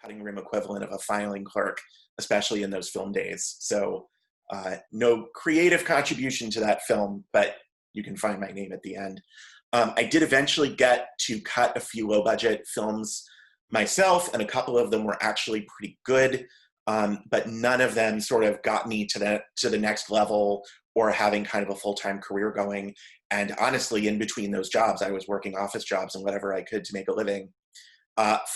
cutting room equivalent of a filing clerk, especially in those film days. So no creative contribution to that film, but you can find my name at the end. I did eventually get to cut a few low-budget films myself, and a couple of them were actually pretty good, but none of them sort of got me to the next level or having kind of a full-time career going. And honestly, in between those jobs, I was working office jobs and whatever I could to make a living.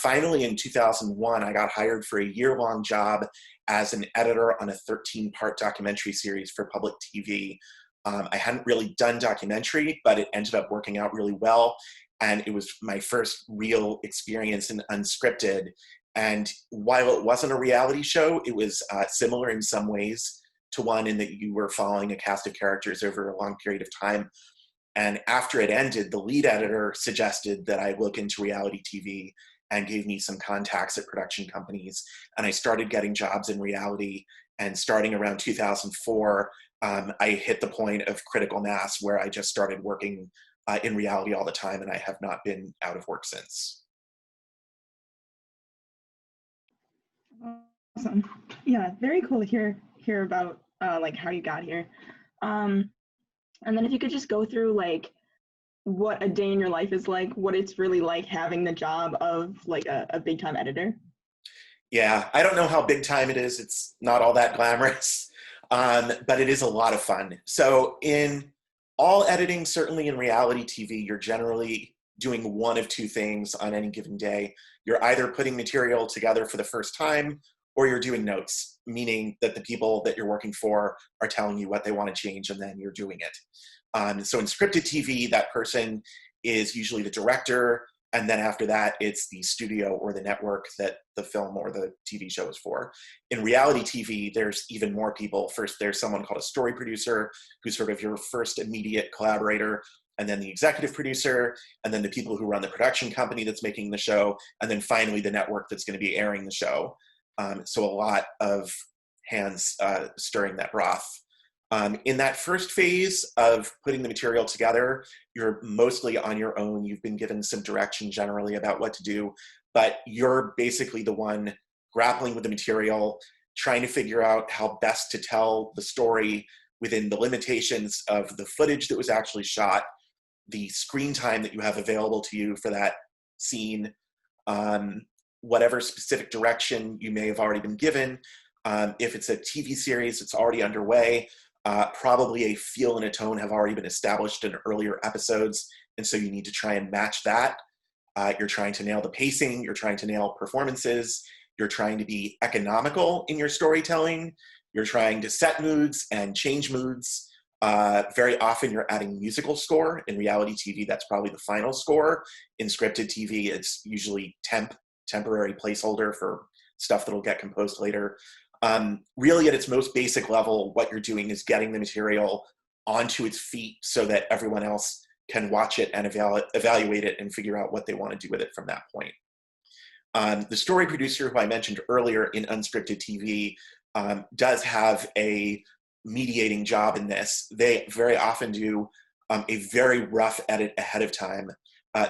Finally, in 2001, I got hired for a year-long job as an editor on a 13-part documentary series for public TV. I hadn't really done documentary, but it ended up working out really well. And it was my first real experience in unscripted. And while it wasn't a reality show, it was similar in some ways to one in that you were following a cast of characters over a long period of time. And after it ended, the lead editor suggested that I look into reality TV and gave me some contacts at production companies. And I started getting jobs in reality. And starting around 2004, I hit the point of critical mass where I just started working in reality all the time, and I have not been out of work since. Awesome. Yeah, very cool to hear about like how you got here. And then if you could just go through like what a day in your life is like, what it's really like having the job of like a big time editor. Yeah, I don't know how big time it is. It's not all that glamorous, but it is a lot of fun. So in all editing, certainly in reality TV, you're generally doing one of two things on any given day. You're either putting material together for the first time, or you're doing notes, meaning that the people that you're working for are telling you what they want to change, and then you're doing it. So in scripted TV, that person is usually the director, and then after that, it's the studio or the network that the film or the TV show is for. In reality TV, there's even more people. First, there's someone called a story producer, who's sort of your first immediate collaborator, and then the executive producer, and then the people who run the production company that's making the show, and then finally the network that's going to be airing the show. So a lot of hands stirring that broth. In that first phase of putting the material together, you're mostly on your own. You've been given some direction generally about what to do, but you're basically the one grappling with the material, trying to figure out how best to tell the story within the limitations of the footage that was actually shot, the screen time that you have available to you for that scene, whatever specific direction you may have already been given. If it's a TV series, it's already underway. Probably a feel and a tone have already been established in earlier episodes, and so you need to try and match that. You're trying to nail the pacing, you're trying to nail performances, you're trying to be economical in your storytelling, you're trying to set moods and change moods. Very often you're adding musical score. In reality TV, that's probably the final score. In scripted TV, it's usually temporary placeholder for stuff that'll get composed later. Really at its most basic level, what you're doing is getting the material onto its feet so that everyone else can watch it and evaluate it and figure out what they want to do with it from that point. The story producer who I mentioned earlier in unscripted TV does have a mediating job in this. They very often do a very rough edit ahead of time.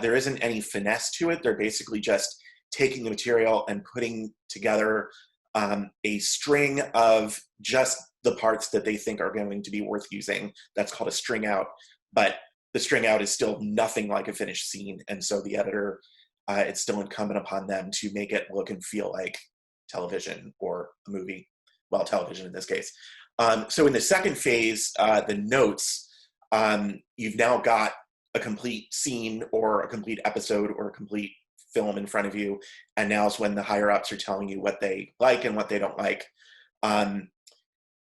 There isn't any finesse to it. They're basically just taking the material and putting together a string of just the parts that they think are going to be worth using. That's called a string out, but the string out is still nothing like a finished scene. And so the editor, it's still incumbent upon them to make it look and feel like television or a movie. Well, television in this case. So in the second phase, the notes, you've now got a complete scene or a complete episode or a complete film in front of you, and now's when the higher ups are telling you what they like and what they don't like.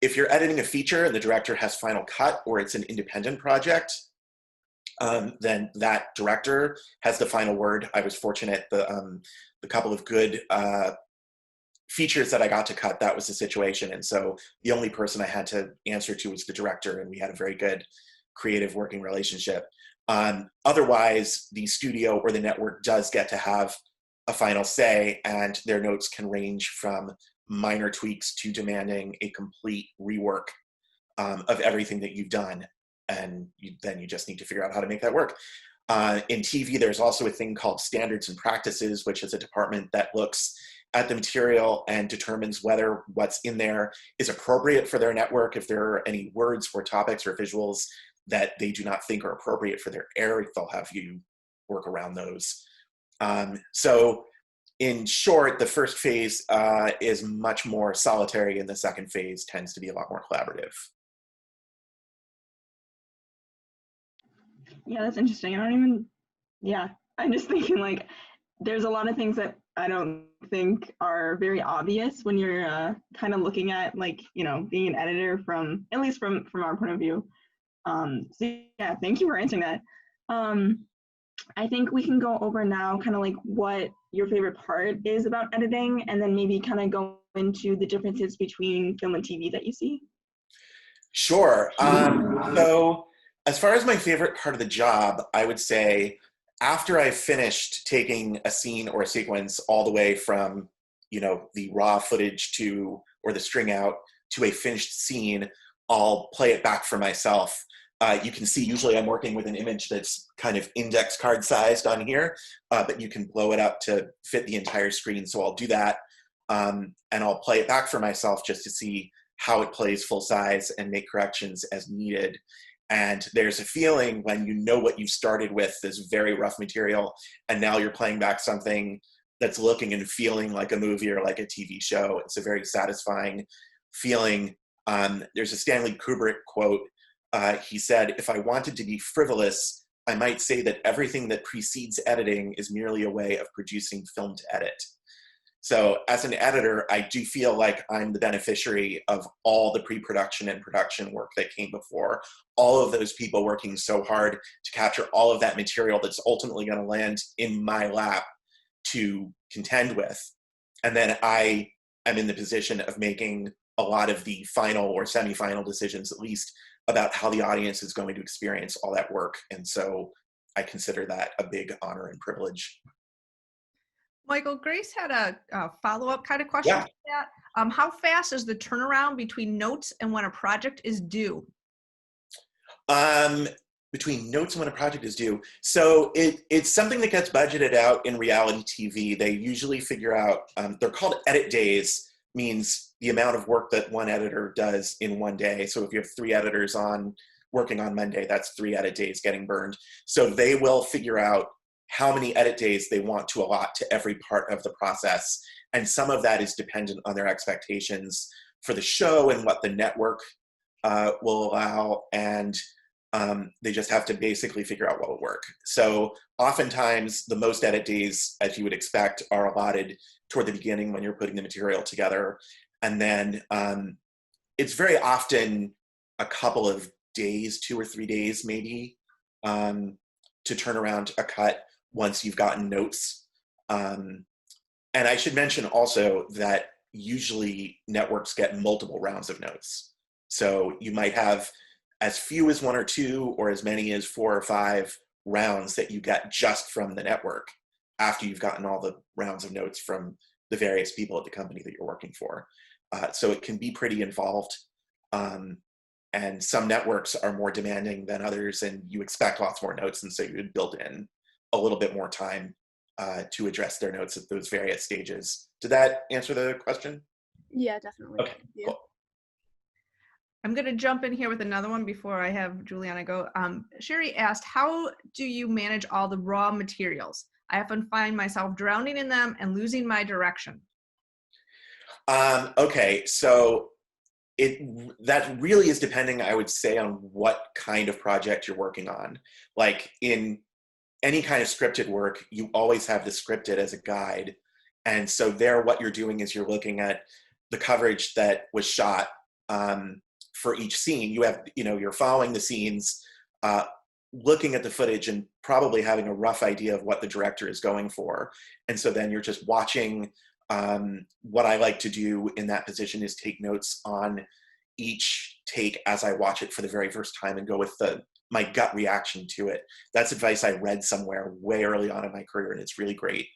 If you're editing a feature and the director has final cut, or it's an independent project, then that director has the final word. I was fortunate, the couple of good features that I got to cut, that was the situation, and so the only person I had to answer to was the director, and we had a very good creative working relationship. Otherwise, the studio or the network does get to have a final say, and their notes can range from minor tweaks to demanding a complete rework of everything that you've done. And then you just need to figure out how to make that work. In TV, there's also a thing called standards and practices, which is a department that looks at the material and determines whether what's in there is appropriate for their network. If there are any words or topics or visuals that they do not think are appropriate for their air, they'll have you work around those. So in short, the first phase is much more solitary, and the second phase tends to be a lot more collaborative. Yeah, that's interesting. I'm just thinking like there's a lot of things that I don't think are very obvious when you're kind of looking at like, being an editor from, at least from our point of view. So yeah, thank you for answering that. I think we can go over now kind of like what your favorite part is about editing, and then maybe kind of go into the differences between film and TV that you see. Sure. So as far as my favorite part of the job, I would say after I finished taking a scene or a sequence all the way from, the raw footage to, or the string out to a finished scene, I'll play it back for myself. You can see usually I'm working with an image that's kind of index card sized on here, but you can blow it up to fit the entire screen. So I'll do that, and I'll play it back for myself just to see how it plays full size and make corrections as needed. And there's a feeling when you know what you started with, this very rough material, and now you're playing back something that's looking and feeling like a movie or like a TV show. It's a very satisfying feeling. There's a Stanley Kubrick quote. He said, "If I wanted to be frivolous, I might say that everything that precedes editing is merely a way of producing film to edit." So as an editor, I do feel like I'm the beneficiary of all the pre-production and production work that came before, all of those people working so hard to capture all of that material that's ultimately going to land in my lap to contend with. And then I am in the position of making a lot of the final or semi-final decisions, at least, about how the audience is going to experience all that work. And so I consider that a big honor and privilege. Michael, Grace had a follow-up kind of question to that. How fast is the turnaround between notes and when a project is due? Between notes and when a project is due. So it's something that gets budgeted out in reality TV. They usually figure out, they're called edit days, means the amount of work that one editor does in one day. So if you have 3 editors working on Monday, that's 3 edit days getting burned. So they will figure out how many edit days they want to allot to every part of the process. And some of that is dependent on their expectations for the show and what the network will allow. And they just have to basically figure out what will work. So oftentimes the most edit days, as you would expect, are allotted toward the beginning when you're putting the material together. And then it's very often a couple of days, 2 or 3 days maybe, to turn around a cut once you've gotten notes. And I should mention also that usually networks get multiple rounds of notes. So you might have as few as 1 or 2 or as many as 4 or 5 rounds that you get just from the network after you've gotten all the rounds of notes from the various people at the company that you're working for. So it can be pretty involved. And some networks are more demanding than others, and you expect lots more notes, and so you would build in a little bit more time to address their notes at those various stages. Did that answer the question? Yeah, definitely. Okay, cool. I'm going to jump in here with another one before I have Juliana go. Sherry asked, how do you manage all the raw materials? I often find myself drowning in them and losing my direction. Okay, so that really is depending, I would say, on what kind of project you're working on. Like in any kind of scripted work, you always have the scripted as a guide. And so there, what you're doing is you're looking at the coverage that was shot for each scene. You're following the scenes, looking at the footage and probably having a rough idea of what the director is going for. And so then you're just watching. What I like to do in that position is take notes on each take as I watch it for the very first time and go with my gut reaction to it. That's advice I read somewhere way early on in my career, and it's really great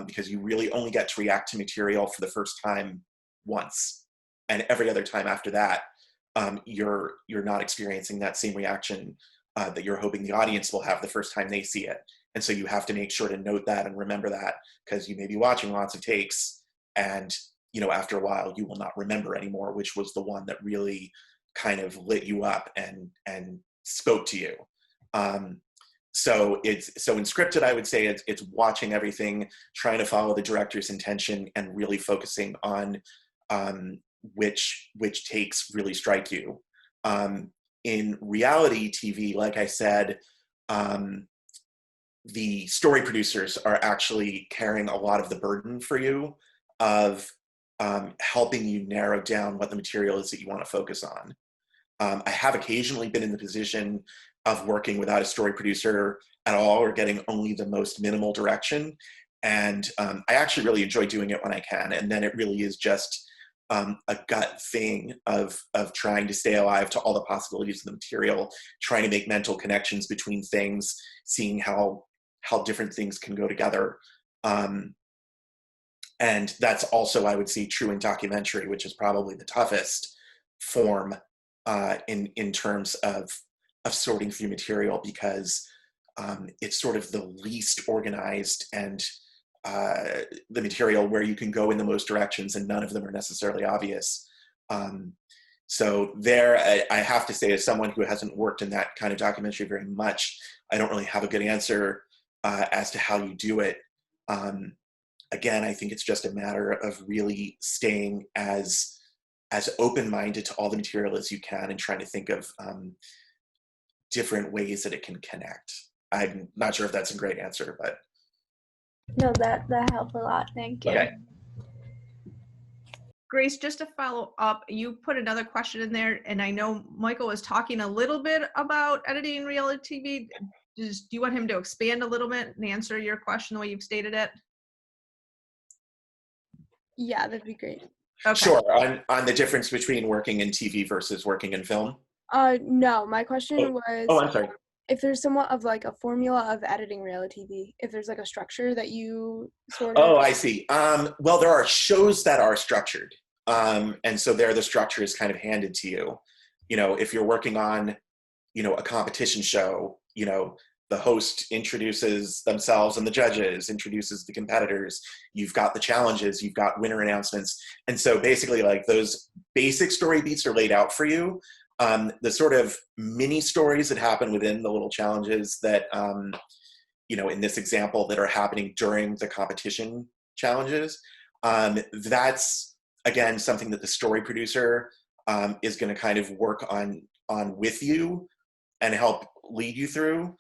because you really only get to react to material for the first time once, and every other time after that, you're not experiencing that same reaction that you're hoping the audience will have the first time they see it. And so you have to make sure to note that and remember that, because you may be watching lots of takes and after a while you will not remember anymore which was the one that really kind of lit you up and spoke to you. So in scripted, I would say it's watching everything, trying to follow the director's intention, and really focusing on which takes really strike you. In reality TV, like I said, the story producers are actually carrying a lot of the burden for you of helping you narrow down what the material is that you want to focus on. I have occasionally been in the position of working without a story producer at all, or getting only the most minimal direction. And I actually really enjoy doing it when I can. And then it really is just a gut thing of trying to stay alive to all the possibilities of the material, trying to make mental connections between things, seeing how different things can go together. And that's also, I would say, true in documentary, which is probably the toughest form in terms of sorting through material, because it's sort of the least organized and the material where you can go in the most directions and none of them are necessarily obvious. So there, I have to say, as someone who hasn't worked in that kind of documentary very much, I don't really have a good answer as to how you do it. Again, I think it's just a matter of really staying as open-minded to all the material as you can and trying to think of different ways that it can connect. I'm not sure if that's a great answer, but. No, that helped a lot. Thank you. Okay. Grace, just to follow up, you put another question in there, and I know Michael was talking a little bit about editing reality TV. Do you want him to expand a little bit and answer your question the way you've stated it? Yeah, that'd be great. Okay. Sure, on the difference between working in TV versus working in film? No, my question was, Oh, I'm sorry. if there's somewhat of like a formula of editing reality TV, if there's like a structure that you sort of. Oh, I see. Well, there are shows that are structured. And so there the structure is kind of handed to you. If you're working on, a competition show, the host introduces themselves and the judges, introduces the competitors. You've got the challenges, you've got winner announcements. And so basically like those basic story beats are laid out for you. The sort of mini stories that happen within the little challenges that, in this example, that are happening during the competition challenges, that's, again, something that the story producer is going to kind of work on with you and help lead you through.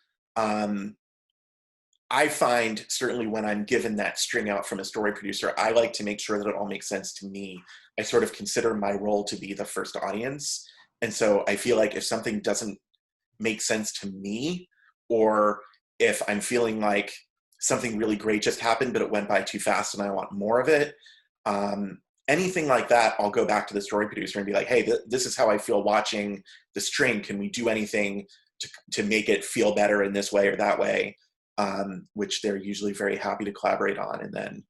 I find, certainly when I'm given that string out from a story producer, I like to make sure that it all makes sense to me. I sort of consider my role to be the first audience. And so I feel like if something doesn't make sense to me, or if I'm feeling like something really great just happened, but it went by too fast and I want more of it, anything like that, I'll go back to the story producer and be like, hey, this is how I feel watching the string. Can we do anything to make it feel better in this way or that way? Which they're usually very happy to collaborate on. And then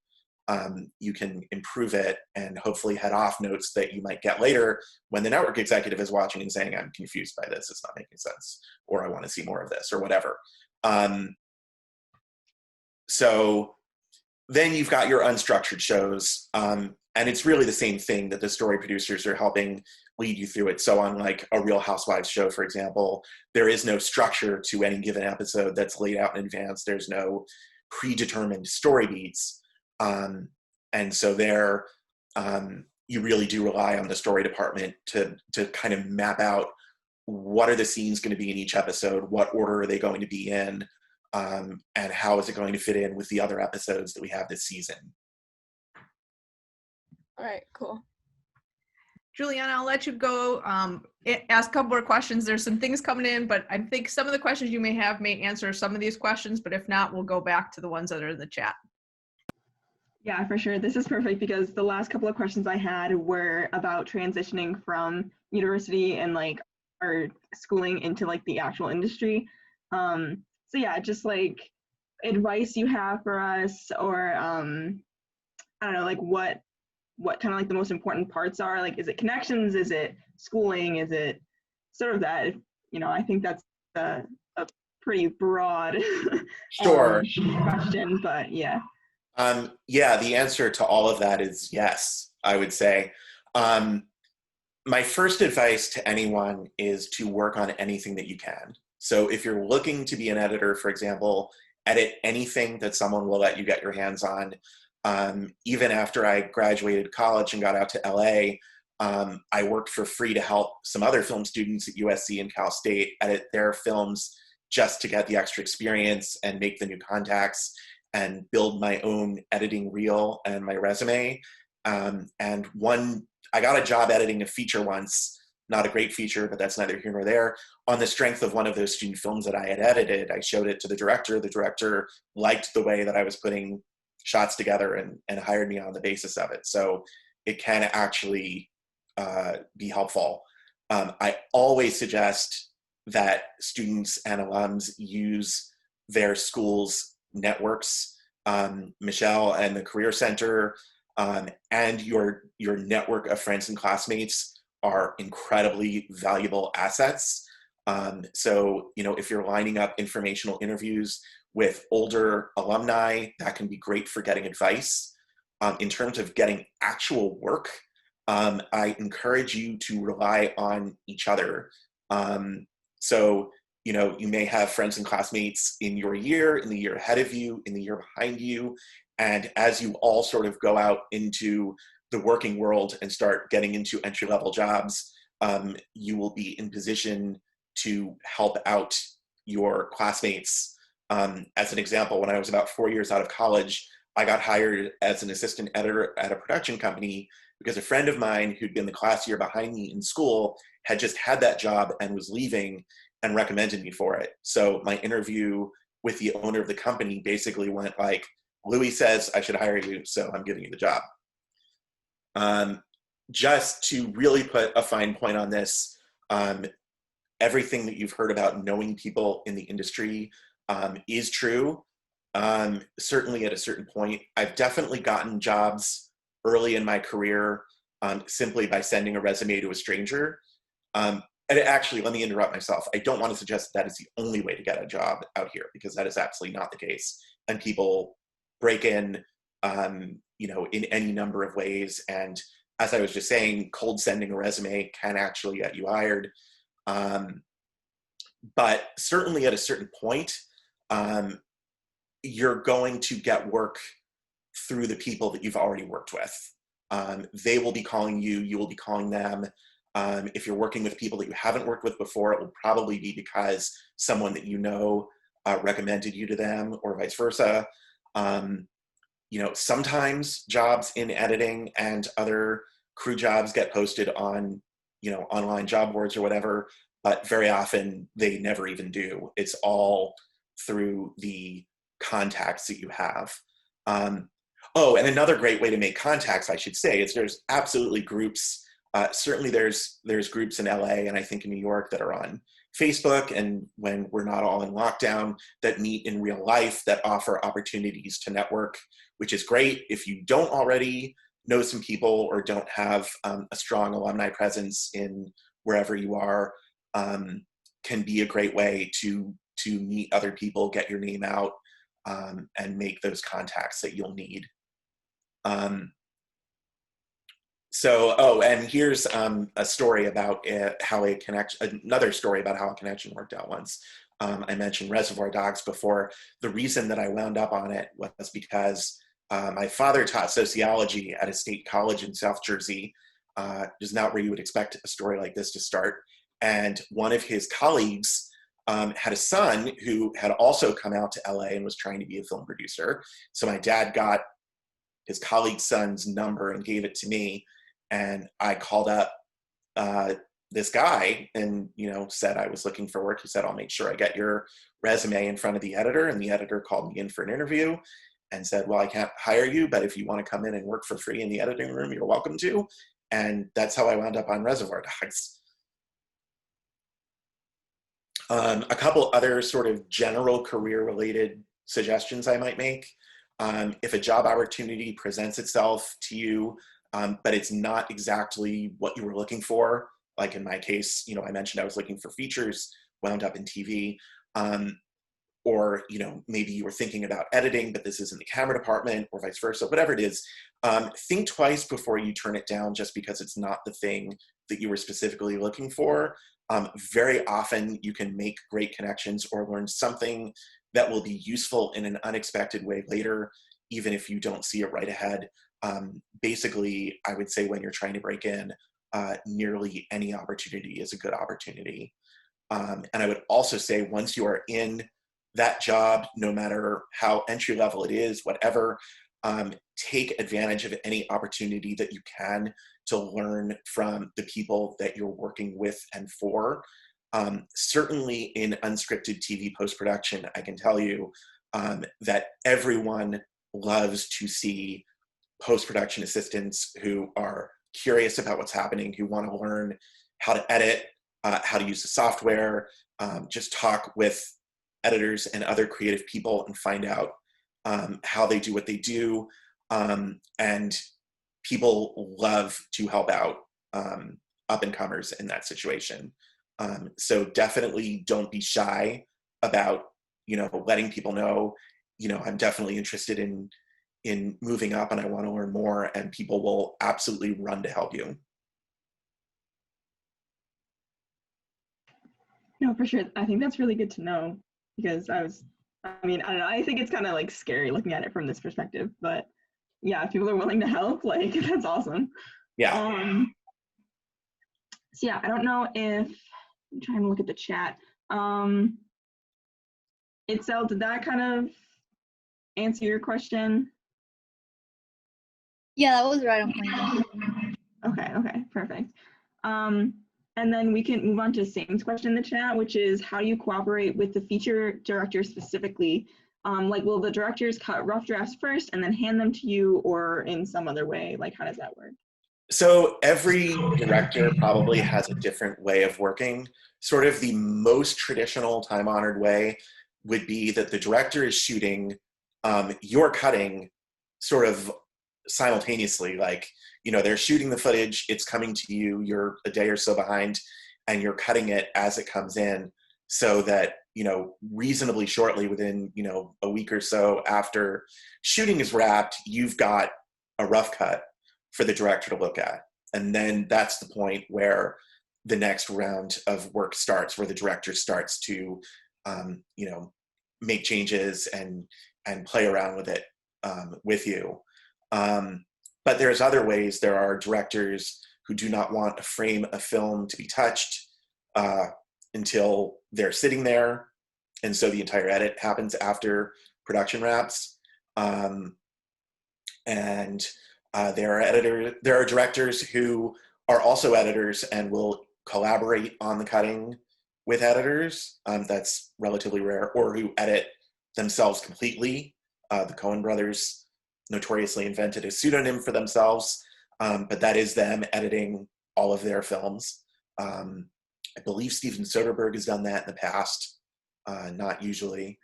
you can improve it and hopefully head off notes that you might get later when the network executive is watching and saying, I'm confused by this, it's not making sense, or I want to see more of this, or whatever. So then you've got your unstructured shows, and it's really the same thing that the story producers are helping lead you through it. So on like a Real Housewives show, for example, there is no structure to any given episode that's laid out in advance. There's no predetermined story beats. And so there, you really do rely on the story department to kind of map out what are the scenes going to be in each episode, what order are they going to be in, and how is it going to fit in with the other episodes that we have this season. All right, cool. Juliana, I'll let you go ask a couple more questions. There's some things coming in, but I think some of the questions you may have may answer some of these questions, but if not, we'll go back to the ones that are in the chat. Yeah, for sure. This is perfect because the last couple of questions I had were about transitioning from university and like our schooling into like the actual industry. So yeah, just like advice you have for us, or I don't know, like what kind of like the most important parts are. Like, is it connections? Is it schooling? Is it sort of that? I think that's a pretty broad Sure. question, but yeah. Yeah, the answer to all of that is yes, I would say. Um, my first advice to anyone is to work on anything that you can. So if you're looking to be an editor, for example, edit anything that someone will let you get your hands on. Even after I graduated college and got out to LA, I worked for free to help some other film students at USC and Cal State edit their films just to get the extra experience and make the new contacts and build my own editing reel and my resume. And I got a job editing a feature once, not a great feature, but that's neither here nor there. On the strength of one of those student films that I had edited, I showed it to the director. The director liked the way that I was putting shots together and hired me on the basis of it. So it can actually be helpful. I always suggest that students and alums use their school's networks. Michelle and the Career Center and your network of friends and classmates are incredibly valuable assets. So, if you're lining up informational interviews with older alumni, that can be great for getting advice. In terms of getting actual work, I encourage you to rely on each other. So, you may have friends and classmates in your year, in the year ahead of you, in the year behind you. And as you all sort of go out into the working world and start getting into entry-level jobs, you will be in position to help out your classmates. As an example, when I was about 4 years out of college, I got hired as an assistant editor at a production company because a friend of mine who'd been the class year behind me in school had just had that job and was leaving and recommended me for it. So my interview with the owner of the company basically went like, Louis says I should hire you, so I'm giving you the job. Just to really put a fine point on this, everything that you've heard about knowing people in the industry is true. Certainly at a certain point. I've definitely gotten jobs early in my career simply by sending a resume to a stranger. And actually, let me interrupt myself. I don't want to suggest that is the only way to get a job out here, because that is absolutely not the case. And people break in, in any number of ways. And as I was just saying, cold sending a resume can actually get you hired. But certainly at a certain point, you're going to get work through the people that you've already worked with. They will be calling you, you will be calling them. If you're working with people that you haven't worked with before, it will probably be because someone that you know recommended you to them, or vice versa. Sometimes jobs in editing and other crew jobs get posted on, online job boards or whatever, but very often they never even do. It's all through the contacts that you have. And another great way to make contacts, I should say, is there's absolutely groups. Certainly there's groups in LA and I think in New York that are on Facebook, and when we're not all in lockdown, that meet in real life, that offer opportunities to network, which is great. If you don't already know some people or don't have a strong alumni presence in wherever you are, can be a great way to meet other people, get your name out, and make those contacts that you'll need. And here's a story about another story about how a connection worked out once. I mentioned Reservoir Dogs before. The reason that I wound up on it was because my father taught sociology at a state college in South Jersey, which is not where you would expect a story like this to start. And one of his colleagues had a son who had also come out to LA and was trying to be a film producer. So my dad got his colleague's son's number and gave it to me. And I called up this guy and, said I was looking for work. He said, I'll make sure I get your resume in front of the editor. And the editor called me in for an interview and said, well, I can't hire you, but if you want to come in and work for free in the editing room, you're welcome to. And that's how I wound up on Reservoir Dogs. A couple other sort of general career-related suggestions I might make. If a job opportunity presents itself to you, but it's not exactly what you were looking for, like in my case, I mentioned I was looking for features, wound up in TV. or, you know, maybe you were thinking about editing, but this isn't the camera department, or vice versa, whatever it is, think twice before you turn it down just because it's not the thing that you were specifically looking for. Very often you can make great connections or learn something that will be useful in an unexpected way later, even if you don't see it right ahead. Basically, I would say when you're trying to break in, nearly any opportunity is a good opportunity. And I would also say once you are in that job, no matter how entry level it is, whatever, take advantage of any opportunity that you can to learn from the people that you're working with and for. Certainly in unscripted TV post-production, I can tell you that everyone loves to see post-production assistants who are curious about what's happening, who want to learn how to edit, how to use the software, just talk with editors and other creative people and find out how they do what they do. And people love to help out up-and-comers in that situation. So definitely don't be shy about, you know, letting people know, you know, I'm definitely interested in moving up and I want to learn more, and people will absolutely run to help you. No, for sure. I think that's really good to know, because I mean, I don't know, I think it's kind of like scary looking at it from this perspective, but yeah, if people are willing to help, like, that's awesome. Yeah. So yeah, I don't know if, I'm trying to look at the chat. Itzel, did that kind of answer your question? Yeah, that was right on point. Okay, perfect. And then we can move on to Sam's question in the chat, which is, how do you cooperate with the feature director specifically? Like, will the directors cut rough drafts first and then hand them to you, or in some other way? Like, how does that work? So every director probably has a different way of working. Sort of the most traditional time-honored way would be that the director is shooting, you're cutting sort of simultaneously. Like, you know, they're shooting the footage, it's coming to you, you're a day or so behind, and you're cutting it as it comes in, so that, you know, reasonably shortly, within, you know, a week or so after shooting is wrapped, you've got a rough cut for the director to look at. And then that's the point where the next round of work starts, where the director starts to, you know, make changes and play around with it with you. But there's other ways. There are directors who do not want a frame of film to be touched until they're sitting there. And so the entire edit happens after production wraps. There are directors who are also editors and will collaborate on the cutting with editors. That's relatively rare, or who edit themselves completely. The Coen brothers notoriously invented a pseudonym for themselves, but that is them editing all of their films. I believe Steven Soderbergh has done that in the past, not usually.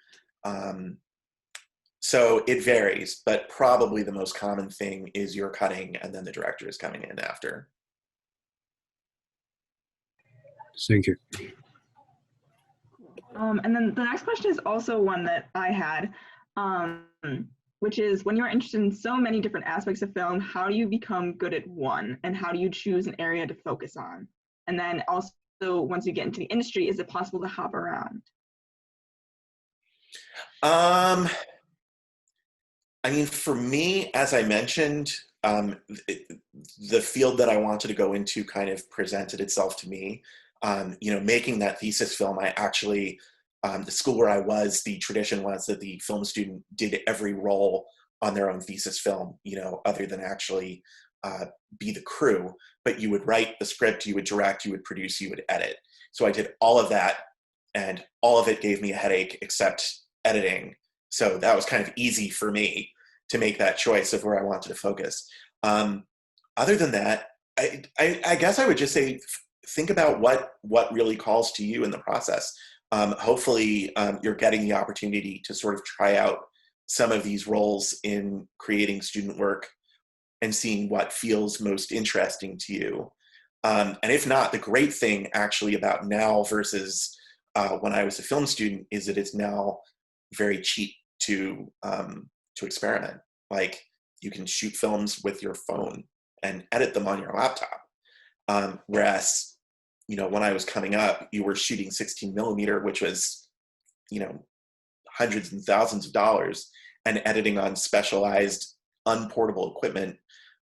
So it varies, but probably the most common thing is you're cutting and then the director is coming in after. Thank you. And then the next question is also one that I had, which is, when you are interested in so many different aspects of film, how do you become good at one? And how do you choose an area to focus on? And then also, once you get into the industry, is it possible to hop around? I mean, for me, as I mentioned, the field that I wanted to go into kind of presented itself to me. You know, making that thesis film, I actually, the school where I was, the tradition was that the film student did every role on their own thesis film, you know, other than actually be the crew. But you would write the script, you would direct, you would produce, you would edit. So I did all of that, and all of it gave me a headache except editing. So that was kind of easy for me to make that choice of where I wanted to focus. Other than that, I guess I would just say, think about what really calls to you in the process. Hopefully, you're getting the opportunity to sort of try out some of these roles in creating student work and seeing what feels most interesting to you. And if not, the great thing actually about now versus when I was a film student is that it's now very cheap to experiment. Like, you can shoot films with your phone and edit them on your laptop. Whereas, when I was coming up, you were shooting 16 millimeter, which was, hundreds and thousands of dollars, and editing on specialized unportable equipment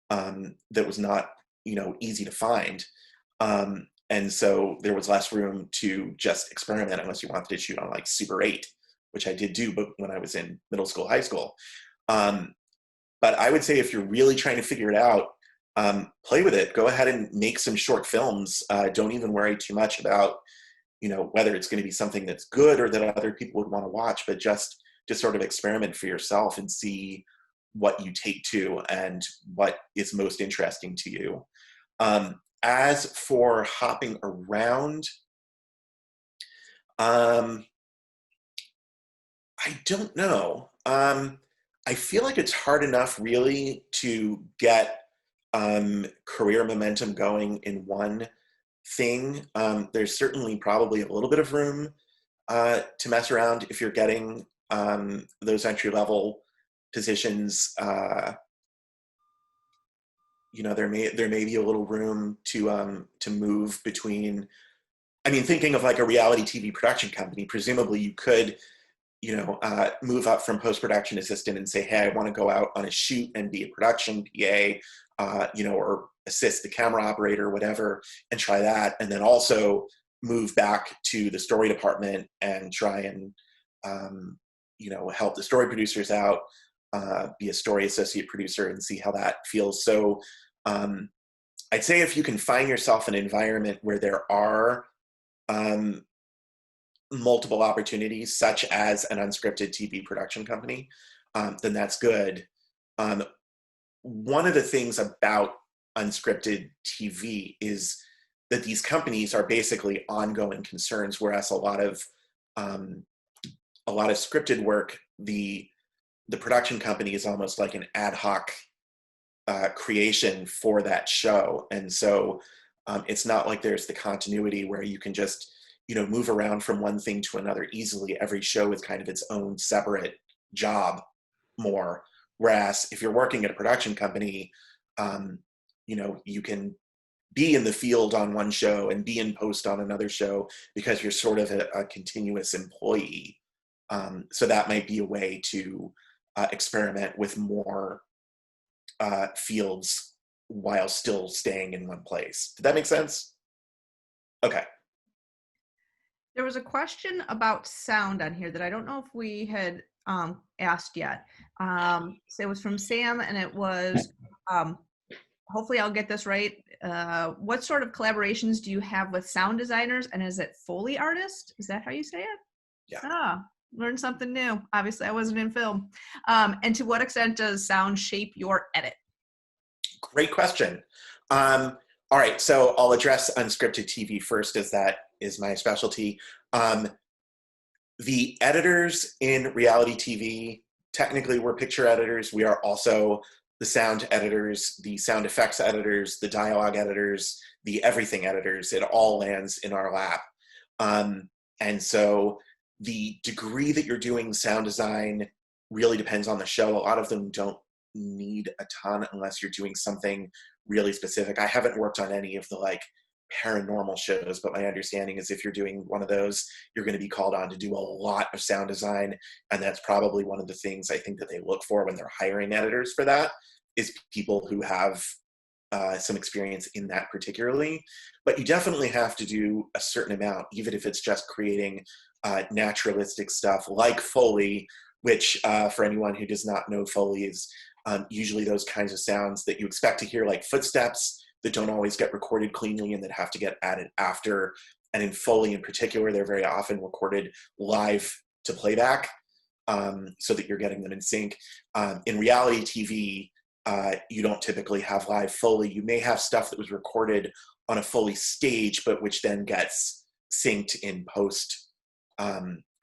that was not, easy to find. And so there was less room to just experiment unless you wanted to shoot on like Super 8, which I did do, but when I was in middle school, high school. But I would say if you're really trying to figure it out, play with it. Go ahead and make some short films. Don't even worry too much about, whether it's going to be something that's good or that other people would want to watch, but just sort of experiment for yourself and see what you take to and what is most interesting to you. As for hopping around, I don't know. I feel like it's hard enough really to get career momentum going in one thing. There's certainly probably a little bit of room to mess around if you're getting those entry level positions. There may be a little room to move between. I mean, thinking of like a reality TV production company, presumably you could, move up from post-production assistant and say, hey, I want to go out on a shoot and be a production PA, or assist the camera operator, whatever, and try that. And then also move back to the story department and try and, help the story producers out, be a story associate producer and see how that feels. So I'd say if you can find yourself an environment where there are multiple opportunities, such as an unscripted TV production company, then that's good. One of the things about unscripted TV is that these companies are basically ongoing concerns, whereas a lot of scripted work, the production company is almost like an ad hoc creation for that show. And so it's not like there's the continuity where you can just, move around from one thing to another easily. Every show is kind of its own separate job more. Whereas if you're working at a production company, you can be in the field on one show and be in post on another show because you're sort of a continuous employee. So that might be a way to experiment with more fields while still staying in one place. Did that make sense? Okay. There was a question about sound on here that I don't know if we had asked yet. So it was from Sam, and it was, hopefully I'll get this right. What sort of collaborations do you have with sound designers, and is it Foley artist? Is that how you say it? Yeah. Learned something new. Obviously I wasn't in film. And to what extent does sound shape your edit? Great question. All right, so I'll address unscripted TV first, as that is my specialty. The editors in reality TV, technically we're picture editors. We are also the sound editors, the sound effects editors, the dialogue editors, the everything editors. It all lands in our lap. And so the degree that you're doing sound design really depends on the show. A lot of them don't need a ton unless you're doing something really specific. I haven't worked on any of the like paranormal shows, but my understanding is if you're doing one of those, you're going to be called on to do a lot of sound design. And that's probably one of the things I think that they look for when they're hiring editors for that, is people who have some experience in that particularly. But you definitely have to do a certain amount, even if it's just creating naturalistic stuff like Foley, which for anyone who does not know, Foley is usually those kinds of sounds that you expect to hear, like footsteps that don't always get recorded cleanly and that have to get added after. And in Foley in particular, they're very often recorded live to playback so that you're getting them in sync. In reality TV, you don't typically have live Foley. You may have stuff that was recorded on a Foley stage, but which then gets synced in post.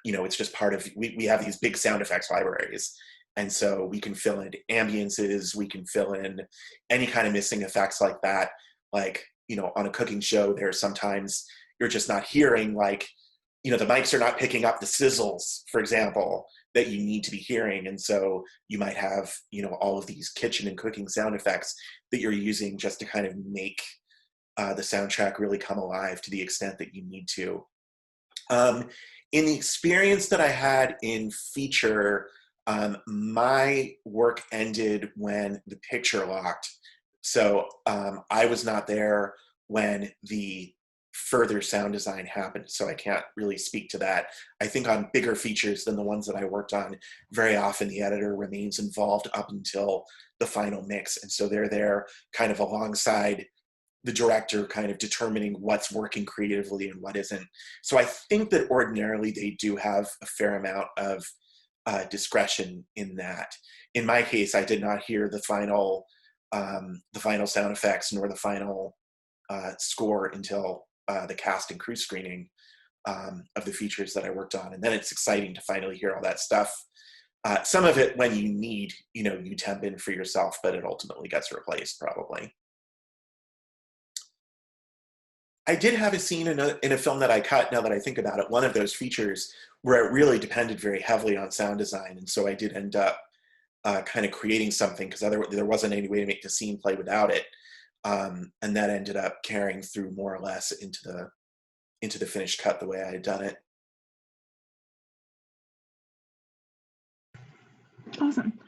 It's just part of, we have these big sound effects libraries. And so we can fill in ambiances, we can fill in any kind of missing effects like that. Like, on a cooking show, there are sometimes you're just not hearing like the mics are not picking up the sizzles, for example, that you need to be hearing. And so you might have, all of these kitchen and cooking sound effects that you're using just to kind of make the soundtrack really come alive to the extent that you need to. In the experience that I had in feature, my work ended when the picture locked. So I was not there when the further sound design happened, so I can't really speak to that. I think on bigger features than the ones that I worked on, very often the editor remains involved up until the final mix, and so they're there kind of alongside the director, kind of determining what's working creatively and what isn't. So I think that ordinarily they do have a fair amount of discretion in that. In my case, I did not hear the final sound effects nor the final score until the cast and crew screening of the features that I worked on. And then it's exciting to finally hear all that stuff. Some of it, when you need, you temp in for yourself, but it ultimately gets replaced probably. I did have a scene in a film that I cut, now that I think about it, one of those features where it really depended very heavily on sound design. And so I did end up kind of creating something, because there wasn't any way to make the scene play without it. And that ended up carrying through more or less into the finished cut the way I had done it. Awesome.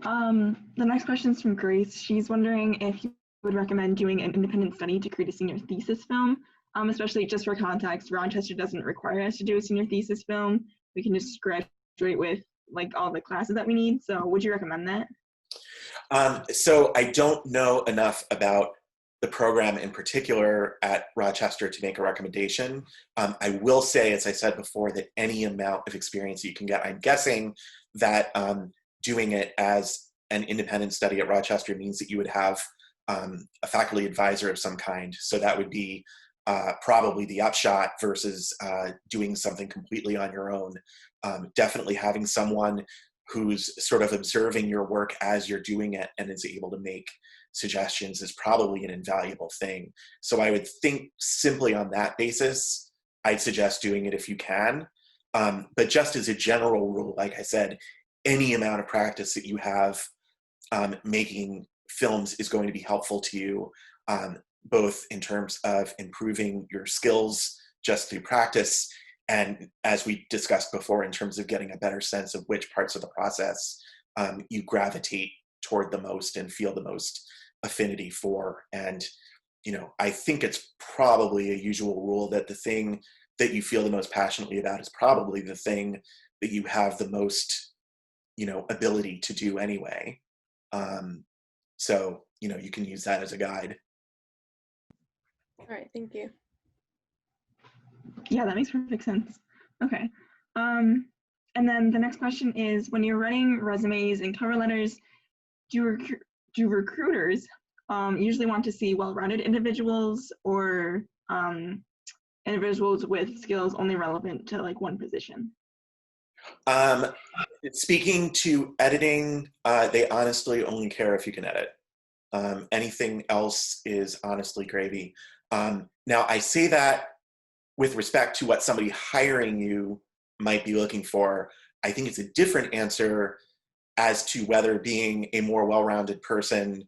The next question is from Grace. She's wondering if you would recommend doing an independent study to create a senior thesis film, especially just for context. Rochester doesn't require us to do a senior thesis film. We can just graduate with like all the classes that we need. So would you recommend that? So I don't know enough about the program in particular at Rochester to make a recommendation. I will say, as I said before, that any amount of experience you can get, I'm guessing that doing it as an independent study at Rochester means that you would have a faculty advisor of some kind. So that would be probably the upshot versus doing something completely on your own. Definitely having someone who's sort of observing your work as you're doing it and is able to make suggestions is probably an invaluable thing. So I would think simply on that basis, I'd suggest doing it if you can. But just as a general rule, like I said, any amount of practice that you have making films is going to be helpful to you, both in terms of improving your skills just through practice, and as we discussed before, in terms of getting a better sense of which parts of the process you gravitate toward the most and feel the most affinity for. And, I think it's probably a usual rule that the thing that you feel the most passionately about is probably the thing that you have the most, ability to do anyway. So, you can use that as a guide. All right, thank you. Yeah, that makes perfect sense. Okay. And then the next question is, when you're writing resumes and cover letters, do recruiters usually want to see well-rounded individuals, or individuals with skills only relevant to like one position? Speaking to editing, they honestly only care if you can edit. Anything else is honestly gravy. Now, I say that with respect to what somebody hiring you might be looking for. I think it's a different answer as to whether being a more well-rounded person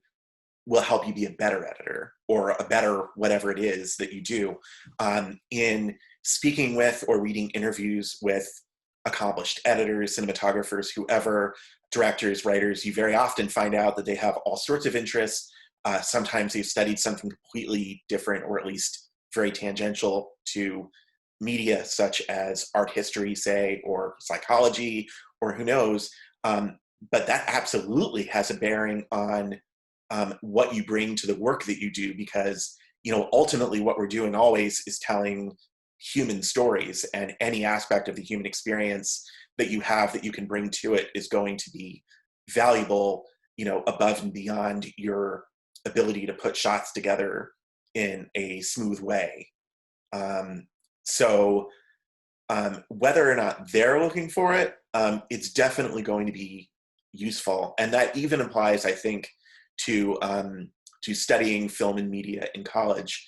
will help you be a better editor or a better whatever it is that you do. In speaking with or reading interviews with accomplished editors, cinematographers, whoever, directors, writers, you very often find out that they have all sorts of interests. Sometimes they've studied something completely different, or at least very tangential to media, such as art history, say, or psychology, or who knows. But that absolutely has a bearing on what you bring to the work that you do, because ultimately what we're doing always is telling human stories, and any aspect of the human experience that you have that you can bring to it is going to be valuable, above and beyond your ability to put shots together in a smooth way. So whether or not they're looking for it, it's definitely going to be useful. And that even applies, I think, to studying film and media in college.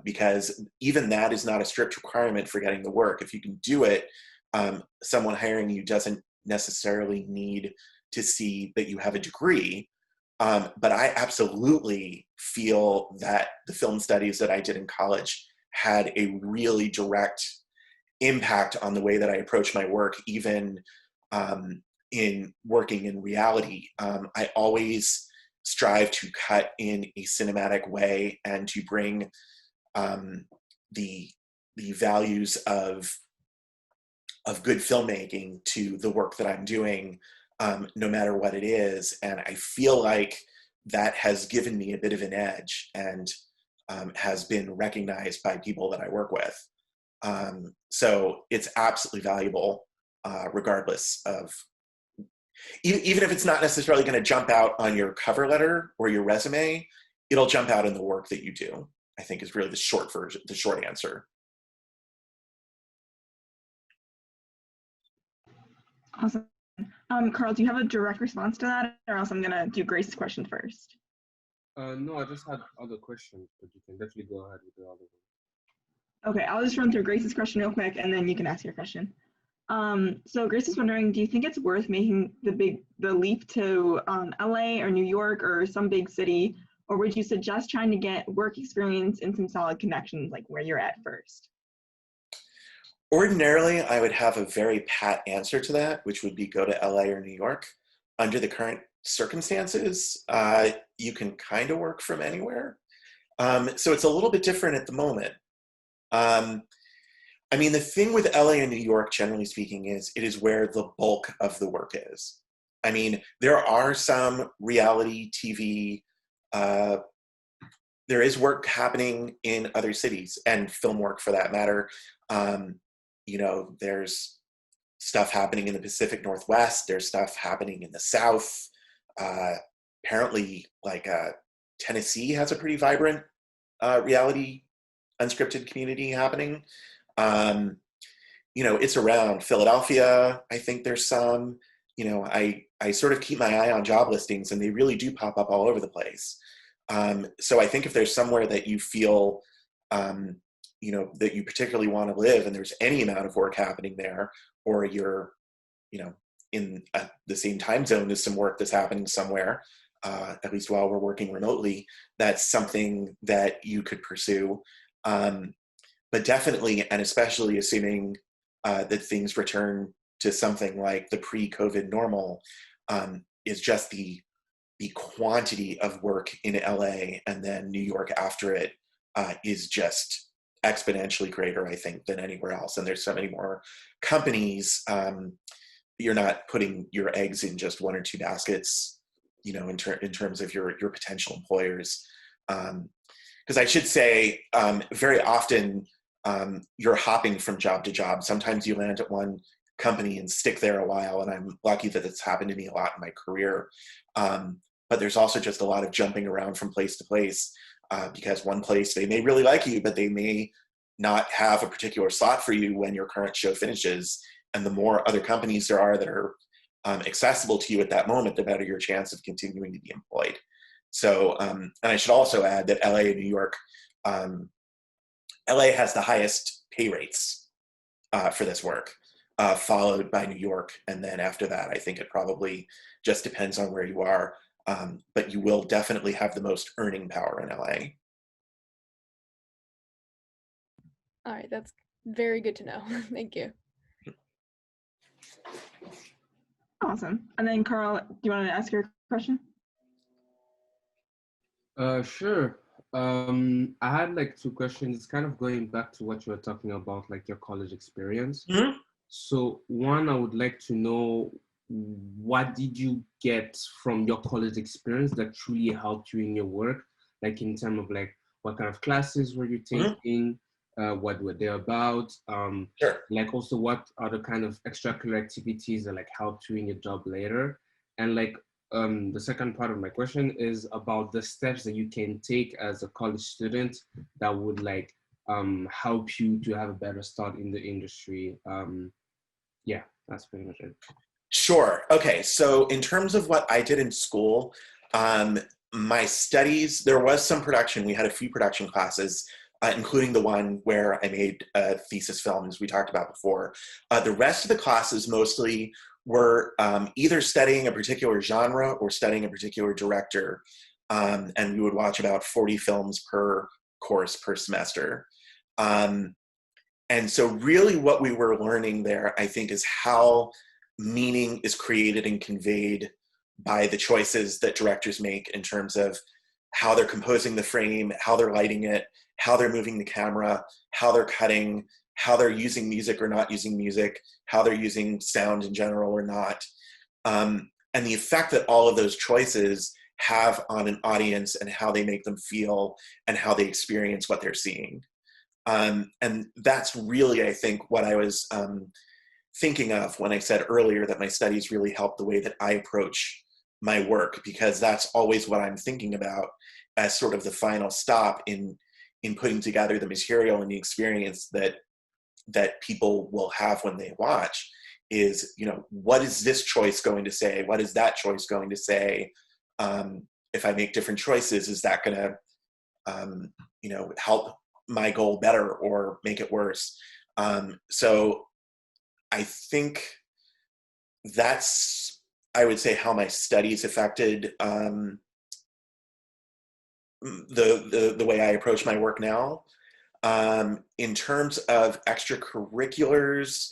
because even that is not a strict requirement for getting the work. If you can do it, someone hiring you doesn't necessarily need to see that you have a degree. But I absolutely feel that the film studies that I did in college had a really direct impact on the way that I approach my work, even in working in reality. I always strive to cut in a cinematic way and to bring the values of good filmmaking to the work that I'm doing, no matter what it is. And I feel like that has given me a bit of an edge and has been recognized by people that I work with. So it's absolutely valuable, regardless of, even if it's not necessarily going to jump out on your cover letter or your resume, it'll jump out in the work that you do, I think is really the short version, the short answer. Awesome. Carl, do you have a direct response to that, or else I'm gonna do Grace's question first? No, I just had other questions, but you can definitely go ahead with the other one. Okay, I'll just run through Grace's question real quick, and then you can ask your question. So Grace is wondering, do you think it's worth making the leap to LA or New York or some big city, or would you suggest trying to get work experience and some solid connections like where you're at first? Ordinarily, I would have a very pat answer to that, which would be go to LA or New York. Under the current circumstances, you can kind of work from anywhere. So it's a little bit different at the moment. I mean, the thing with LA and New York, generally speaking, is it is where the bulk of the work is. I mean, there are some reality TV, there is work happening in other cities, and film work for that matter. You know, there's stuff happening in the Pacific Northwest, there's stuff happening in the South. Apparently, like Tennessee has a pretty vibrant reality unscripted community happening. You know, it's around Philadelphia. I think there's some, you know, I sort of keep my eye on job listings and they really do pop up all over the place. So I think if there's somewhere that you feel, you know, that you particularly want to live and there's any amount of work happening there, or you're, you know, in the same time zone as some work that's happening somewhere, at least while we're working remotely, that's something that you could pursue. But definitely, and especially assuming that things return to something like the pre-COVID normal, is just the quantity of work in LA and then New York after it is just exponentially greater, I think, than anywhere else. And there's so many more companies. You're not putting your eggs in just one or two baskets, you know, in terms of your potential employers. Because I should say, very often you're hopping from job to job. Sometimes you land at one company and stick there a while, and I'm lucky that it's happened to me a lot in my career. But there's also just a lot of jumping around from place to place, because one place, they may really like you, but they may not have a particular slot for you when your current show finishes. And the more other companies there are that are accessible to you at that moment, the better your chance of continuing to be employed. So, and I should also add that LA and New York, LA has the highest pay rates for this work, followed by New York. And then after that, I think it probably just depends on where you are. But you will definitely have the most earning power in LA. All right, that's very good to know. Thank you. Awesome. And then Carl, do you want to ask your question? Sure. I had like two questions. It's kind of going back to what you were talking about, like your college experience. Mm-hmm. So one, I would like to know, what did you get from your college experience that truly helped you in your work? Like in terms of like, what kind of classes were you taking? What were they about? Sure. Like also what are the kind of extracurricular activities that like helped you in your job later? And like, the second part of my question is about the steps that you can take as a college student that would like help you to have a better start in the industry. Yeah, that's pretty much it. Sure. Okay. So in terms of what I did in school, my studies, there was some production. We had a few production classes. including the one where I made a thesis film, as we talked about before. The rest of the classes mostly were either studying a particular genre or studying a particular director. And we would watch about 40 films per course per semester. And so really what we were learning there, I think, is how meaning is created and conveyed by the choices that directors make in terms of how they're composing the frame, how they're lighting it, how they're moving the camera, how they're cutting, how they're using music or not using music, how they're using sound in general or not. And the effect that all of those choices have on an audience and how they make them feel and how they experience what they're seeing. And that's really, I think, what I was thinking of when I said earlier that my studies really helped the way that I approach my work, because that's always what I'm thinking about as sort of the final stop in putting together the material and the experience that people will have when they watch is, you know, what is this choice going to say? What is that choice going to say? If I make different choices, is that going to, you know, help my goal better or make it worse? So I think that's, I would say, how my studies affected the way I approach my work now. In terms of extracurriculars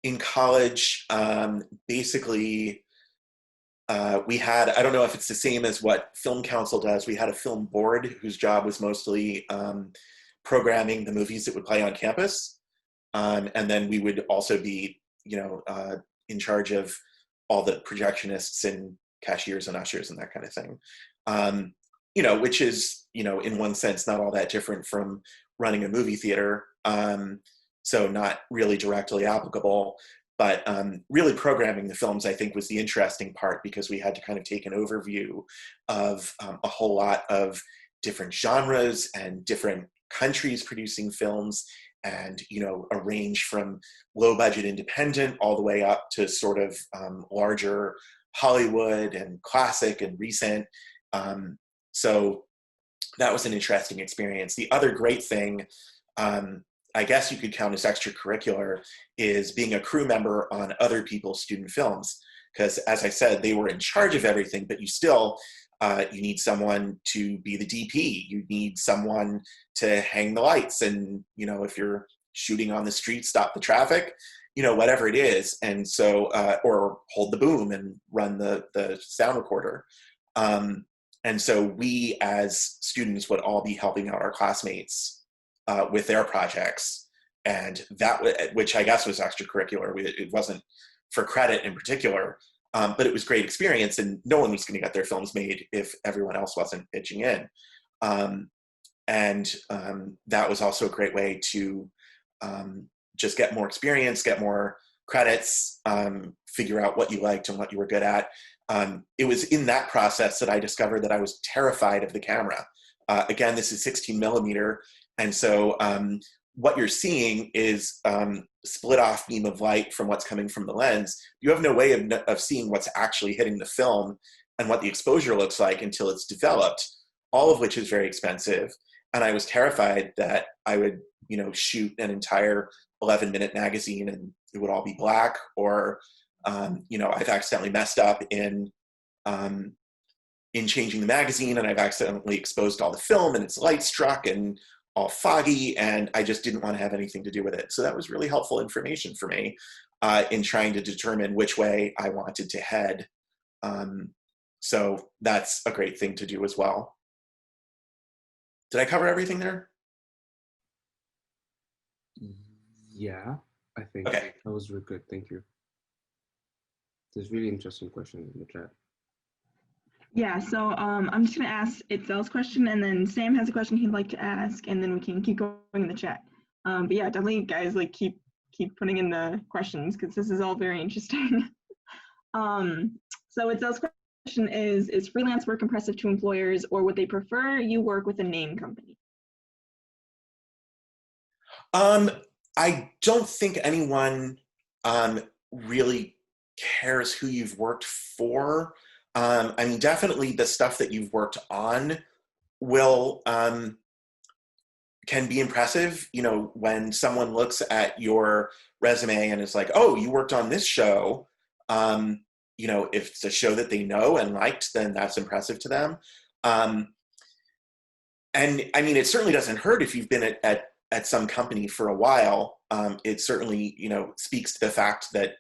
in college, basically, we had, I don't know if it's the same as what Film Council does, we had a film board whose job was mostly programming the movies that would play on campus. And then we would also be, you know, in charge of all the projectionists and cashiers and ushers and that kind of thing. You know, which is, you know, in one sense, not all that different from running a movie theater. So not really directly applicable, but really programming the films, I think, was the interesting part, because we had to kind of take an overview of a whole lot of different genres and different countries producing films, and, you know, a range from low budget independent all the way up to sort of larger Hollywood and classic and recent. So that was an interesting experience. The other great thing, I guess you could count as extracurricular, is being a crew member on other people's student films. Because as I said, they were in charge of everything, but you still, you need someone to be the DP. You need someone to hang the lights. And, you know, if you're shooting on the street, stop the traffic, you know, whatever it is. And so, or hold the boom and run the sound recorder. And so we as students would all be helping out our classmates with their projects. And that, which I guess was extracurricular. It wasn't for credit in particular, but it was great experience, and no one was going to get their films made if everyone else wasn't pitching in. And that was also a great way to just get more experience, get more credits, figure out what you liked and what you were good at. It was in that process that I discovered that I was terrified of the camera. Again, this is 16 millimeter. And so what you're seeing is split off beam of light from what's coming from the lens. You have no way of seeing what's actually hitting the film and what the exposure looks like until it's developed, all of which is very expensive. And I was terrified that I would, you know, shoot an entire 11-minute magazine and it would all be black, or you know, I've accidentally messed up in changing the magazine, and I've accidentally exposed all the film and it's light struck and all foggy, and I just didn't want to have anything to do with it. So that was really helpful information for me in trying to determine which way I wanted to head. So that's a great thing to do as well. Did I cover everything there? Yeah, I think Okay. that was really good. Thank you. There's really interesting question in the chat. Yeah, so I'm just gonna ask Itzel's question, and then Sam has a question he'd like to ask, and then we can keep going in the chat. But yeah, definitely, guys, like keep putting in the questions, because this is all very interesting. So Itzel's question is freelance work impressive to employers, or would they prefer you work with a name company? I don't think anyone really cares who you've worked for. I mean, definitely the stuff that you've worked on will can be impressive, you know, when someone looks at your resume and is like, oh, you worked on this show. You know, if it's a show that they know and liked, then that's impressive to them. And I mean, it certainly doesn't hurt if you've been at some company for a while. It certainly, you know, speaks to the fact that,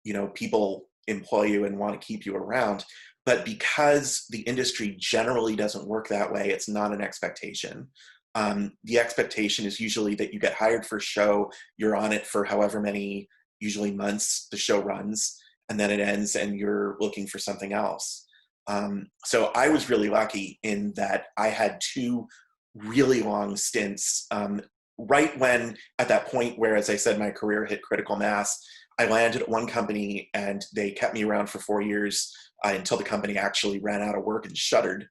you know, people employ you and want to keep you around. But because the industry generally doesn't work that way, it's not an expectation. The expectation is usually that you get hired for a show, you're on it for however many, usually months, the show runs, and then it ends and you're looking for something else. So I was really lucky in that I had 2 really long stints. Right when, at that point where, as I said, my career hit critical mass, I landed at one company and they kept me around for 4 years until the company actually ran out of work and shuttered.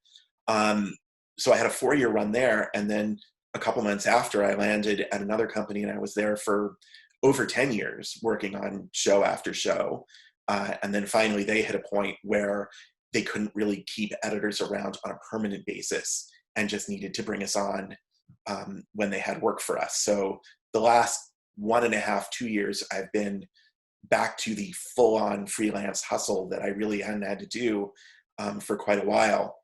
So I had a 4-year run there, and then a couple months after, I landed at another company, and I was there for over 10 years working on show after show. And then finally they hit a point where they couldn't really keep editors around on a permanent basis and just needed to bring us on when they had work for us. So the last 1.5, 2 years, I've been back to the full-on freelance hustle that I really hadn't had to do for quite a while.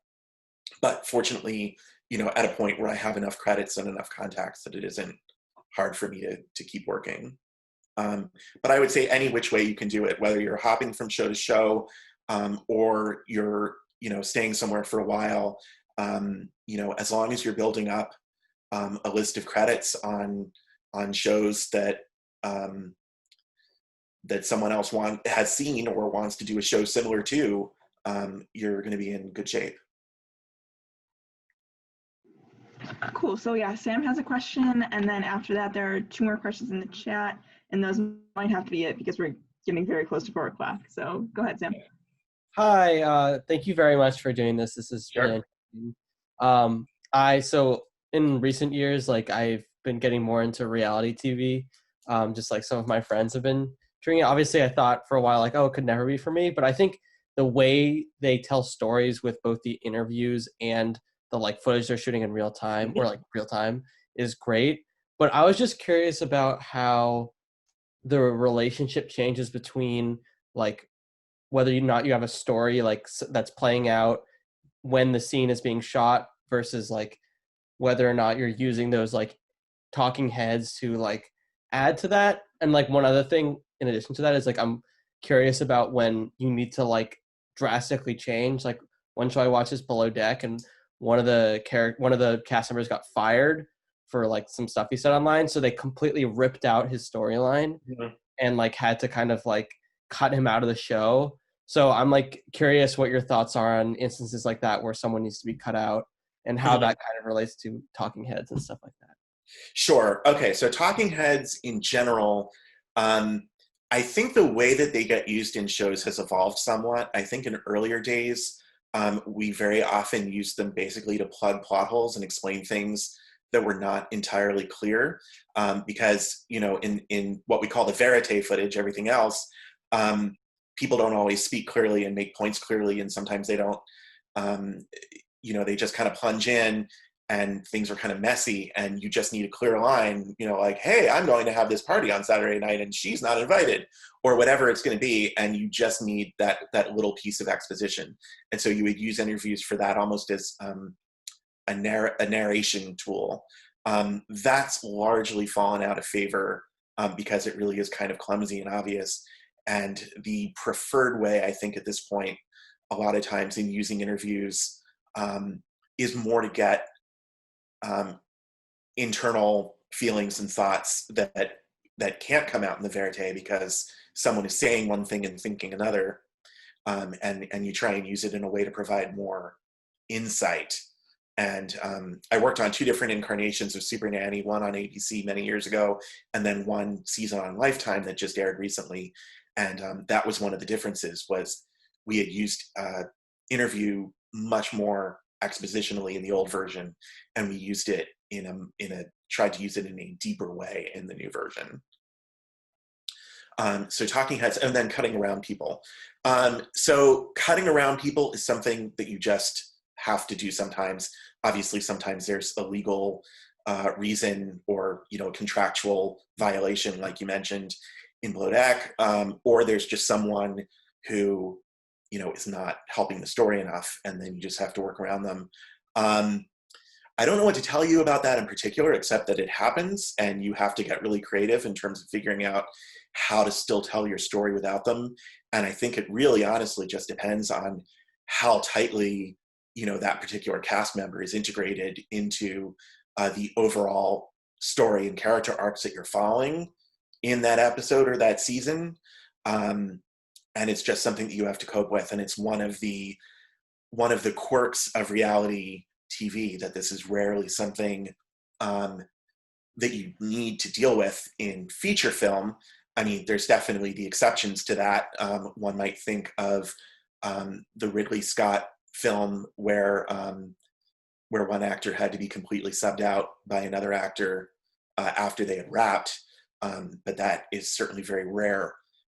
But fortunately, you know, at a point where I have enough credits and enough contacts that it isn't hard for me to keep working. But I would say any which way you can do it, whether you're hopping from show to show or you're, you know, staying somewhere for a while, you know, as long as you're building up a list of credits on shows that that someone else has seen or wants to do a show similar to, you're going to be in good shape. Cool. So yeah, Sam has a question, and then after that, there are 2 more questions in the chat, and those might have to be it because we're getting very close to 4 o'clock. So go ahead, Sam. Hi, thank you very much for doing this. This is really interesting. So in recent years, like I've been getting more into reality TV, just like some of my friends have been doing it. Obviously, I thought for a while, like, oh, it could never be for me. But I think the way they tell stories with both the interviews and the like footage they're shooting in real time or like real time is great. But I was just curious about how the relationship changes between like whether or not you have a story like that's playing out when the scene is being shot versus like whether or not you're using those like talking heads to like add to that. And like one other thing in addition to that is like I'm curious about when you need to like drastically change. Like one show I watched is Below Deck, and one of the cast members got fired for like some stuff he said online, so they completely ripped out his storyline and like had to kind of like cut him out of the show. So I'm like curious what your thoughts are on instances like that where someone needs to be cut out and how that kind of relates to talking heads and stuff like that. Sure. Okay. So talking heads in general, I think the way that they get used in shows has evolved somewhat. I think in earlier days, we very often used them basically to plug plot holes and explain things that were not entirely clear, because, you know, in what we call the verite footage, everything else, people don't always speak clearly and make points clearly, and sometimes they don't, you know, they just kind of plunge in and things are kind of messy and you just need a clear line, you know, like, hey, I'm going to have this party on Saturday night and she's not invited, or whatever it's going to be, and you just need that little piece of exposition. And so you would use interviews for that almost as a narration tool. That's largely fallen out of favor because it really is kind of clumsy and obvious. And the preferred way, I think, at this point, a lot of times in using interviews is more to get internal feelings and thoughts that can't come out in the verite because someone is saying one thing and thinking another, and you try and use it in a way to provide more insight. And I worked on 2 different incarnations of Super Nanny, one on ABC many years ago, and then one season on Lifetime that just aired recently. And that was one of the differences, was we had used interview much more expositionally in the old version, and we used it tried to use it in a deeper way in the new version. So talking heads, and then cutting around people. So cutting around people is something that you just have to do sometimes. Obviously, sometimes there's a legal reason or, contractual violation, like you mentioned in Below Deck, or there's just someone who, is not helping the story enough, and then you just have to work around them. I don't know what to tell you about that in particular, except that it happens, and you have to get really creative in terms of figuring out how to still tell your story without them. And I think it really honestly just depends on how tightly, that particular cast member is integrated into the overall story and character arcs that you're following in that episode or that season. And it's just something that you have to cope with. And it's one of the quirks of reality TV, that this is rarely something that you need to deal with in feature film. I mean, there's definitely the exceptions to that. One might think of the Ridley Scott film where one actor had to be completely subbed out by another actor after they had wrapped. But that is certainly very rare.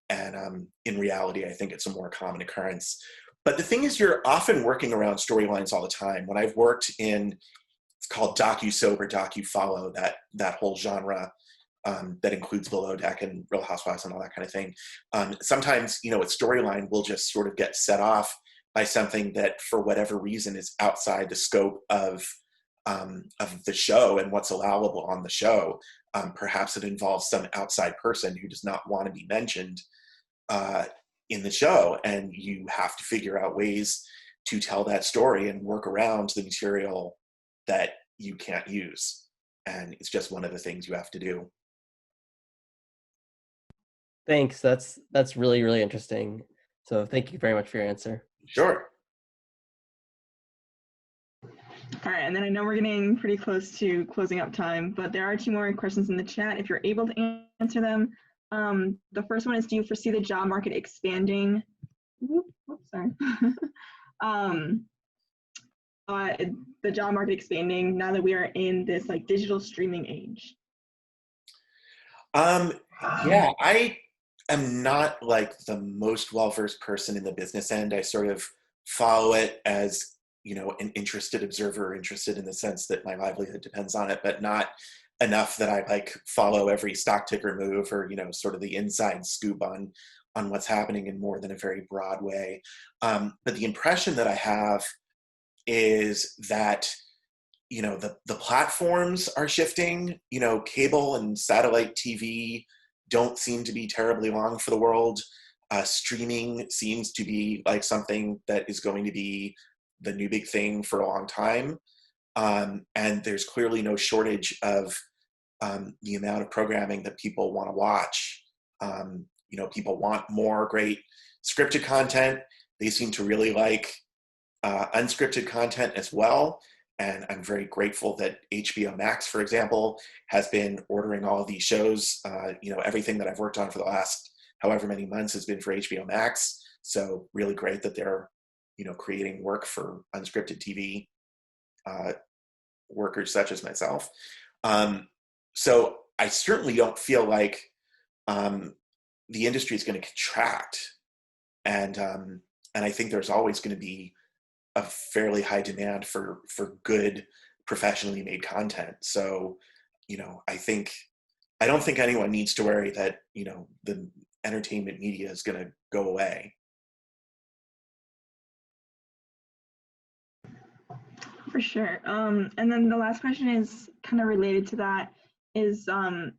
And in reality, I think it's a more common occurrence. But the thing is, you're often working around storylines all the time. When I've worked in, it's called docu-soap or docu-follow, that whole genre that includes Below Deck and Real Housewives and all that kind of thing. Sometimes, a storyline will just sort of get set off by something that, for whatever reason, is outside the scope of the show and what's allowable on the show. Perhaps it involves some outside person who does not want to be mentioned in the show, and you have to figure out ways to tell that story and work around the material that you can't use. And it's just one of the things you have to do. Thanks. That's really, really interesting. So thank you very much for your answer. Sure. All right, and then I know we're getting pretty close to closing up time, but there are 2 more questions in the chat if you're able to answer them. The first one is, do you foresee the job market expanding? Sorry. The job market expanding now that we are in this like digital streaming age? Yeah, I am not like the most well-versed person in the business end. I sort of follow it as, an interested observer, interested in the sense that my livelihood depends on it, but not enough that I like follow every stock ticker move or, sort of the inside scoop on what's happening in more than a very broad way. But the impression that I have is that, the platforms are shifting. Cable and satellite TV don't seem to be terribly long for the world. Streaming seems to be like something that is going to be the new big thing for a long time. And there's clearly no shortage of the amount of programming that people want to watch. People want more great scripted content. They seem to really like unscripted content as well. And I'm very grateful that HBO Max, for example, has been ordering all of these shows. Everything that I've worked on for the last however many months has been for HBO Max. So really great that they're, creating work for unscripted TV workers such as myself. So I certainly don't feel like the industry is going to contract. And I think there's always going to be a fairly high demand for good professionally made content. So, I don't think anyone needs to worry that, the entertainment media is going to go away. For sure. And then the last question is kind of related to that, is John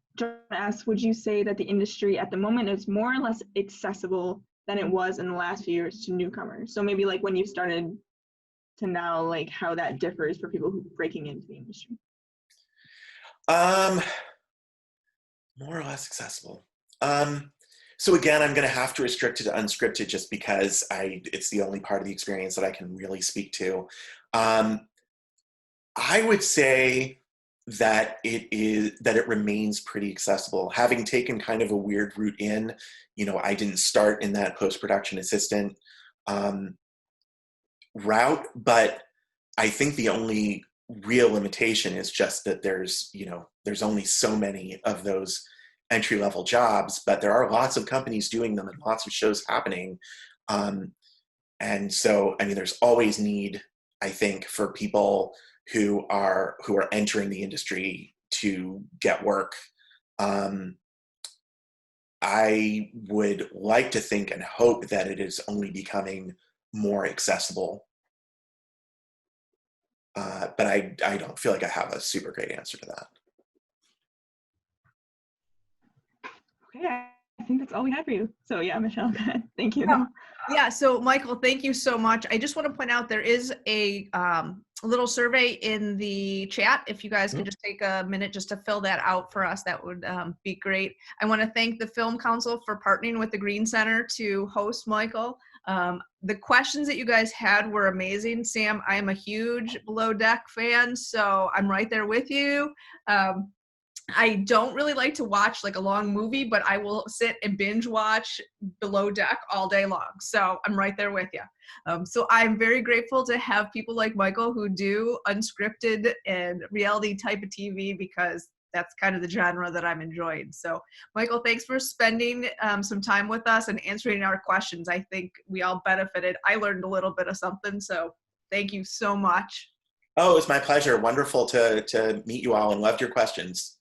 asks, would you say that the industry at the moment is more or less accessible than it was in the last few years to newcomers? So maybe like when you started to now, like how that differs for people who are breaking into the industry. More or less accessible. So again, I'm going to have to restrict it to unscripted just because it's the only part of the experience that I can really speak to. I would say that it remains pretty accessible. Having taken kind of a weird route in, I didn't start in that post-production assistant route, but I think the only real limitation is just that there's only so many of those entry-level jobs, but there are lots of companies doing them and lots of shows happening. And so, there's always need I think, for people who are entering the industry to get work. I would like to think and hope that it is only becoming more accessible. But I don't feel like I have a super great answer to that. Okay, I think that's all we have for you. So yeah, Michelle, go ahead. Thank you. Yeah, so Michael, thank you so much. I just want to point out there is a little survey in the chat. If you guys can just take a minute just to fill that out for us, that would be great. I want to thank the Film Council for partnering with the Greene Center to host Michael. The questions that you guys had were amazing. Sam, I am a huge Below Deck fan, so I'm right there with you. I don't really like to watch like a long movie, but I will sit and binge watch Below Deck all day long. So I'm right there with you. So I'm very grateful to have people like Michael who do unscripted and reality type of TV, because that's kind of the genre that I'm enjoying. So Michael, thanks for spending some time with us and answering our questions. I think we all benefited. I learned a little bit of something, so thank you so much. Oh, it was my pleasure. Wonderful to meet you all, and loved your questions.